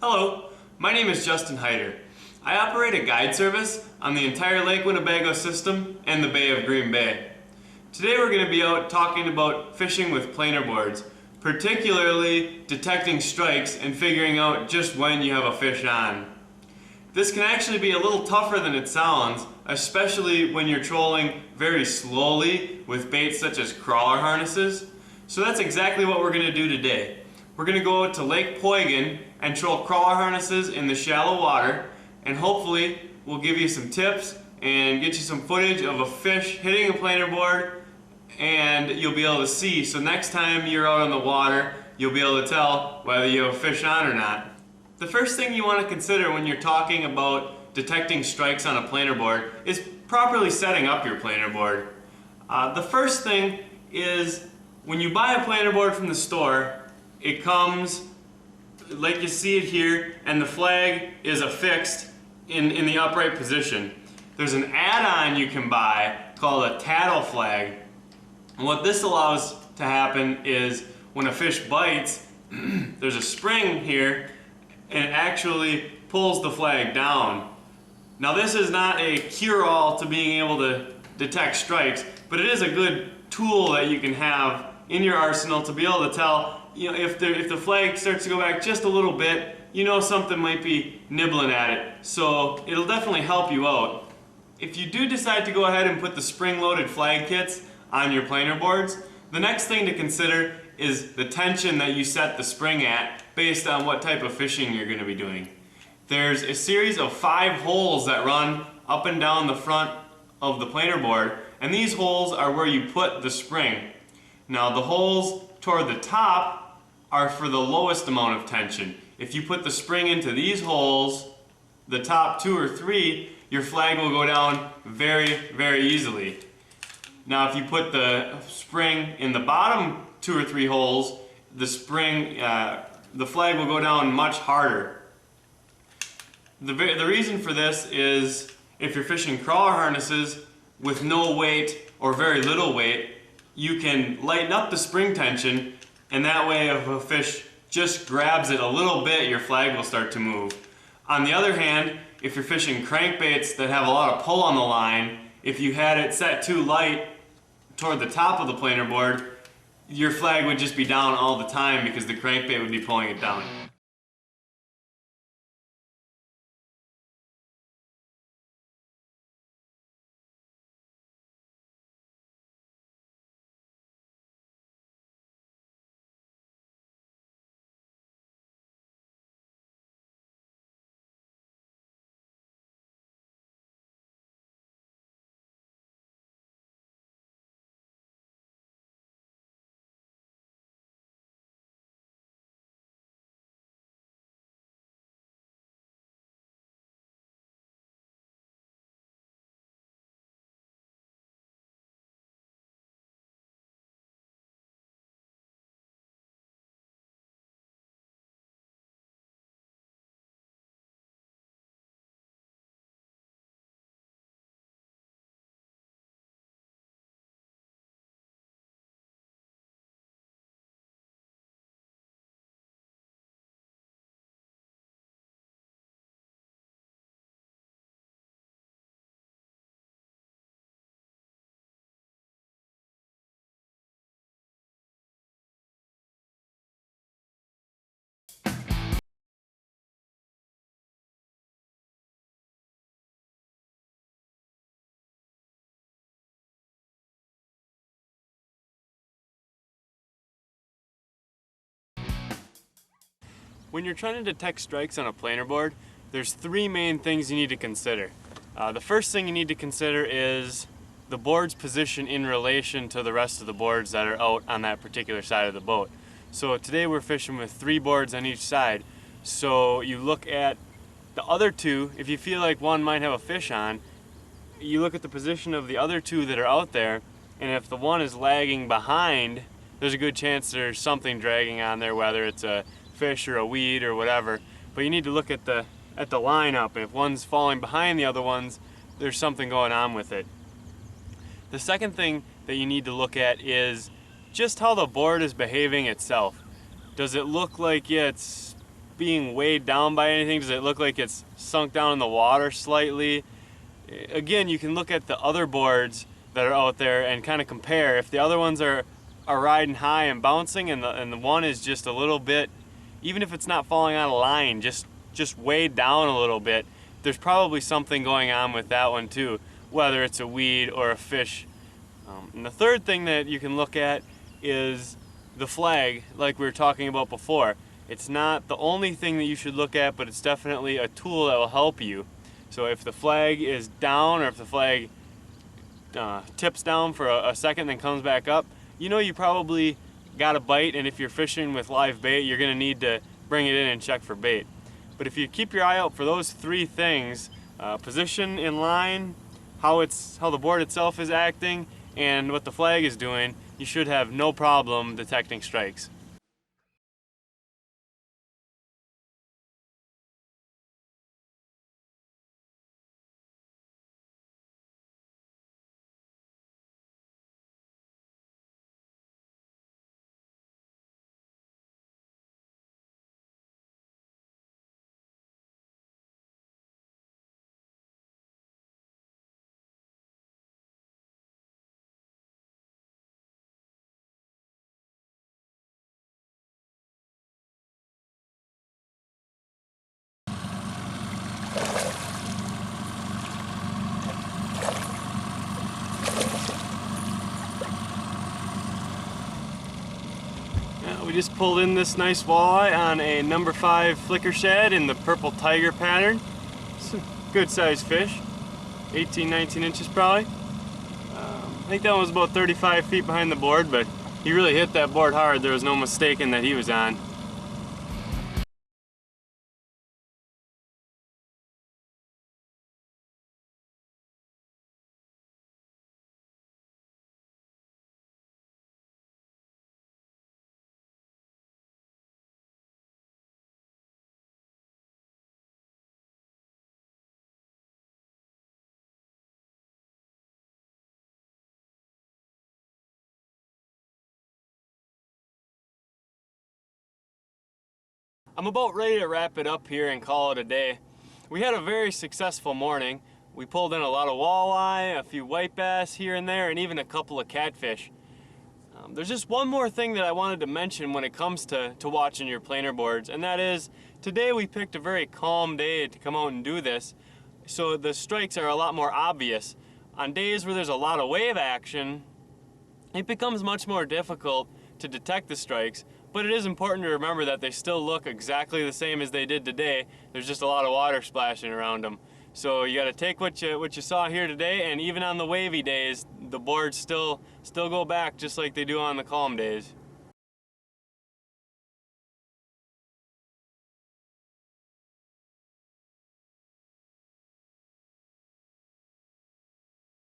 Hello, my name is Justin Heider. I operate a guide service on the entire Lake Winnebago system and the Bay of Green Bay. Today we're going to be out talking about fishing with planer boards, particularly detecting strikes and figuring out just when you have a fish on. This can actually be a little tougher than it sounds, especially when you're trolling very slowly with baits such as crawler harnesses. So that's exactly what we're going to do today. We're going to go out to Lake Poygan and troll crawler harnesses in the shallow water, and hopefully we'll give you some tips and get you some footage of a fish hitting a planer board, and you'll be able to see. So next time you're out on the water, you'll be able to tell whether you have a fish on or not. The first thing you want to consider when you're talking about detecting strikes on a planer board is properly setting up your planer board. The first thing is when you buy a planer board from the store, it comes like you see it here, and the flag is affixed in the upright position. There's an add-on you can buy called a tattle flag. And what this allows to happen is when a fish bites, there's a spring here, and it actually pulls the flag down. Now this is not a cure-all to being able to detect strikes, but it is a good tool that you can have in your arsenal to be able to tell, if the flag starts to go back just a little bit, something might be nibbling at it. So it'll definitely help you out. If you do decide to go ahead and put the spring-loaded flag kits on your planer boards, the next thing to consider is the tension that you set the spring at based on what type of fishing you're going to be doing. There's a series of 5 holes that run up and down the front of the planer board, and these holes are where you put the spring. Now the holes toward the top are for the lowest amount of tension. If you put the spring into these holes, the top 2 or 3, your flag will go down very, very easily. Now if you put the spring in the bottom 2 or 3 holes, the flag will go down much harder. The reason for this is if you're fishing crawler harnesses with no weight or very little weight, you can lighten up the spring tension, and that way if a fish just grabs it a little bit, your flag will start to move. On the other hand, if you're fishing crankbaits that have a lot of pull on the line, if you had it set too light toward the top of the planer board, your flag would just be down all the time because the crankbait would be pulling it down. When you're trying to detect strikes on a planer board, there's 3 main things you need to consider. The first thing you need to consider is the board's position in relation to the rest of the boards that are out on that particular side of the boat. So today we're fishing with 3 boards on each side. So you look at the other 2, if you feel like one might have a fish on, you look at the position of the other 2 that are out there, and if the one is lagging behind, there's a good chance there's something dragging on there, whether it's a fish or a weed or whatever. But you need to look at the lineup, and if one's falling behind the other ones, there's something going on with it. The second thing that you need to look at is just how the board is behaving itself. Does it look like it's being weighed down by anything? Does it look like it's sunk down in the water slightly? Again, you can look at the other boards that are out there and kind of compare. If the other ones are riding high and bouncing, and the one is just a little bit, even if it's not falling out of line, just weighed down a little bit, there's probably something going on with that one too, whether it's a weed or a fish. And the third thing that you can look at is the flag, like we were talking about before. It's not the only thing that you should look at, but it's definitely a tool that will help you. So if the flag is down, or if the flag tips down for a second then comes back up, you know you probably got a bite, and if you're fishing with live bait, you're going to need to bring it in and check for bait. But if you keep your eye out for those three things, position in line, how the board itself is acting, and what the flag is doing, you should have no problem detecting strikes. We just pulled in this nice walleye on a number 5 flicker shad in the purple tiger pattern. It's a good sized fish, 18-19 inches probably. I think that one was about 35 feet behind the board, but he really hit that board hard. There was no mistaking that he was on. I'm about ready to wrap it up here and call it a day. We had a very successful morning. We pulled in a lot of walleye, a few white bass here and there, and even a couple of catfish. There's just one more thing that I wanted to mention when it comes to watching your planer boards, and that is, today we picked a very calm day to come out and do this, so the strikes are a lot more obvious. On days where there's a lot of wave action, it becomes much more difficult to detect the strikes, but it is important to remember that they still look exactly the same as they did today. There's just a lot of water splashing around them. So you got to take what you saw here today, and even on the wavy days, the boards still go back just like they do on the calm days.